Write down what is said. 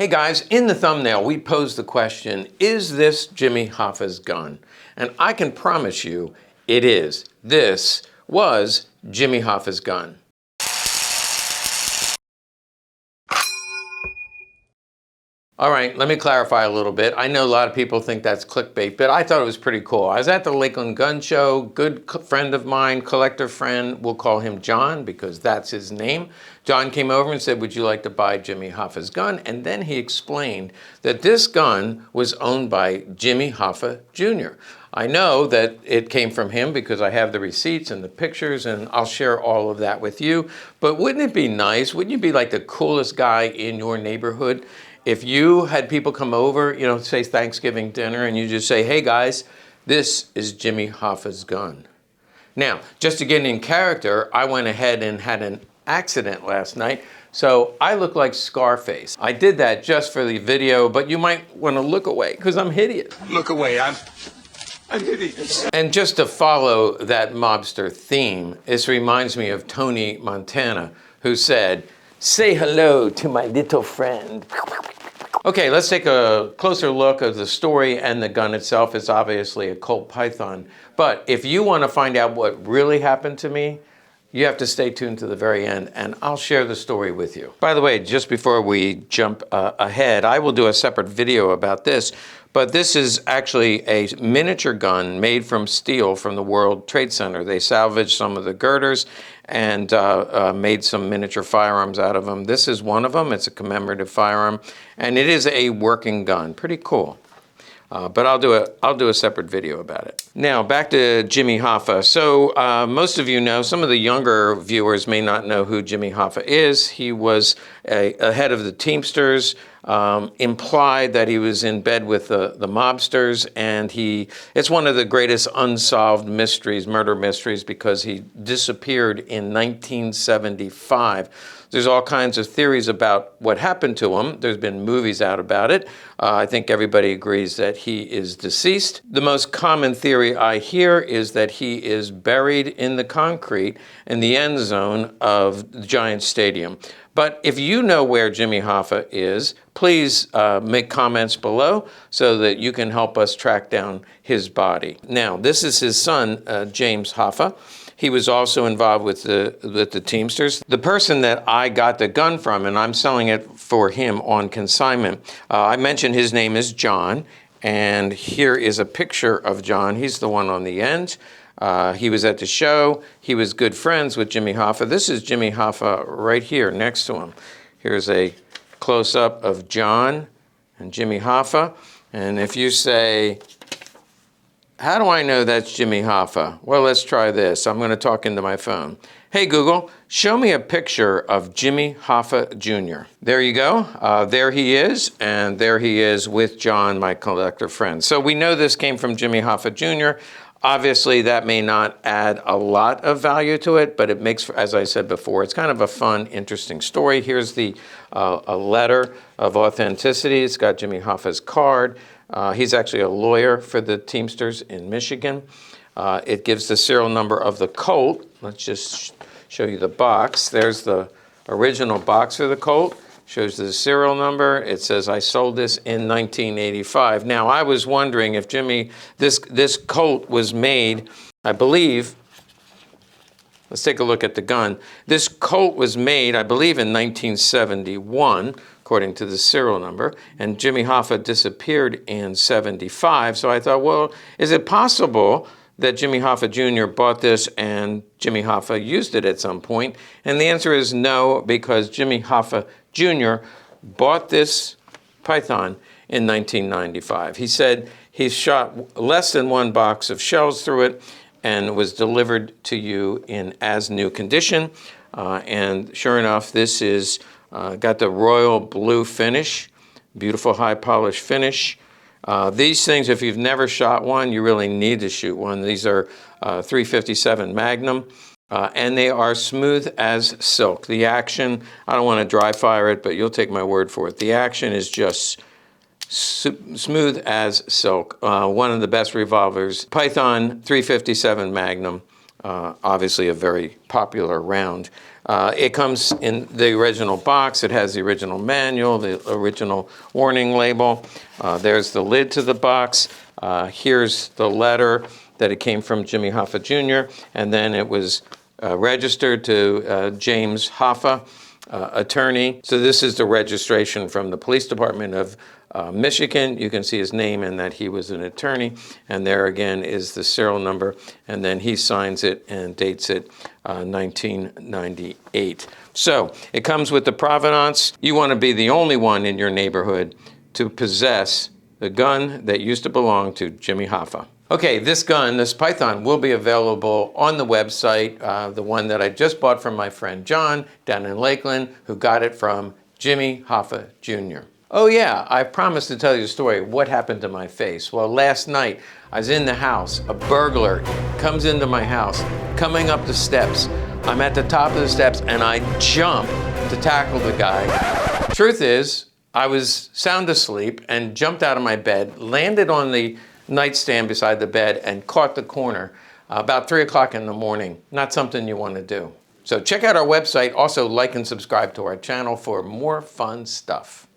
Hey guys, in the thumbnail we posed the question, is this Jimmy Hoffa's gun? And I can promise you it is. This was Jimmy Hoffa's gun. All right, let me clarify a little bit. I know a lot of people think that's clickbait, but I thought it was pretty cool. I was at the Lakeland Gun Show. Good friend of mine, collector friend, we'll call him John because that's his name. John came over and said, would you like to buy Jimmy Hoffa's gun? And then he explained that this gun was owned by Jimmy Hoffa Jr. I know that it came from him because I have the receipts and the pictures, and I'll share all of that with you. But wouldn't it be nice? Wouldn't you be like the coolest guy in your neighborhood if you had people come over, say Thanksgiving dinner, and you just say, hey guys, this is Jimmy Hoffa's gun. Now, just to get in character, I went ahead and had an accident last night, so I look like Scarface. I did that just for the video, but you might want to look away because I'm hideous. Look away, I'm hideous. And just to follow that mobster theme, this reminds me of Tony Montana, who said, say hello to my little friend. Okay, let's take a closer look at the story and the gun itself. It's obviously a Colt Python. But if you want to find out what really happened to me, you have to stay tuned to the very end, and I'll share the story with you. By the way, just before we jump ahead, I will do a separate video about this, but this is actually a miniature gun made from steel from the World Trade Center. They salvaged some of the girders and made some miniature firearms out of them. This is one of them. It's a commemorative firearm, and it is a working gun. Pretty cool. But I'll do a separate video about it. Now back to Jimmy Hoffa. So most of you know, some of the younger viewers may not know who Jimmy Hoffa is. He was a head of the Teamsters, implied that he was in bed with the mobsters, and it's one of the greatest unsolved mysteries, murder mysteries, because he disappeared in 1975. There's all kinds of theories about what happened to him. There's been movies out about it. I think everybody agrees that he is deceased. The most common theory I hear is that he is buried in the concrete in the end zone of the Giants Stadium. But if you know where Jimmy Hoffa is, please make comments below so that you can help us track down his body. Now, this is his son, James Hoffa. He was also involved with the Teamsters. The person that I got the gun from, and I'm selling it for him on consignment, I mentioned his name is John, and here is a picture of John. He's the one on the end. He was at the show. He was good friends with Jimmy Hoffa. This is Jimmy Hoffa right here next to him. Here's a close-up of John and Jimmy Hoffa. And if you say, how do I know that's Jimmy Hoffa? Well, let's try this. I'm going to talk into my phone. Hey, Google, show me a picture of Jimmy Hoffa Jr. There you go. There he is, and there he is with John, my collector friend. So we know this came from Jimmy Hoffa Jr. Obviously, that may not add a lot of value to it, but it makes, as I said before, it's kind of a fun, interesting story. Here's a letter of authenticity. It's got Jimmy Hoffa's card. He's actually a lawyer for the Teamsters in Michigan. It gives the serial number of the Colt. Let's just show you the box. There's the original box for the Colt. Shows the serial number. It says, I sold this in 1985. Now, I was wondering if this Colt was made, I believe, let's take a look at the gun. This Colt was made, I believe, in 1971. According to the serial number, and Jimmy Hoffa disappeared in 75. So I thought, well, is it possible that Jimmy Hoffa Jr. bought this and Jimmy Hoffa used it at some point? And the answer is no, because Jimmy Hoffa Jr. bought this Python in 1995. He said he shot less than one box of shells through it and was delivered to you in as new condition. And sure enough, this is got the royal blue finish, beautiful high polish finish. These things, if you've never shot one, you really need to shoot one. These are 357 Magnum, and they are smooth as silk. The action, I don't want to dry fire it, but you'll take my word for it. The action is just smooth as silk. One of the best revolvers. Python 357 Magnum, obviously a very popular round. It comes in the original box. It has the original manual, the original warning label. There's the lid to the box. Here's the letter that it came from Jimmy Hoffa Jr., and then it was registered to James Hoffa, attorney. So this is the registration from the police department of Michigan. You can see his name and that he was an attorney. And there again is the serial number. And then he signs it and dates it 1998. So it comes with the provenance. You want to be the only one in your neighborhood to possess the gun that used to belong to Jimmy Hoffa. Okay, this gun, this Python, will be available on the website, the one that I just bought from my friend John down in Lakeland, who got it from Jimmy Hoffa Jr. Oh yeah, I promised to tell you a story. What happened to my face? Well, last night I was in the house. A burglar comes into my house, coming up the steps. I'm at the top of the steps and I jump to tackle the guy. Truth is, I was sound asleep and jumped out of my bed, landed on the nightstand beside the bed and caught the corner about 3 o'clock in the morning. Not something you want to do. So check out our website. Also like and subscribe to our channel for more fun stuff.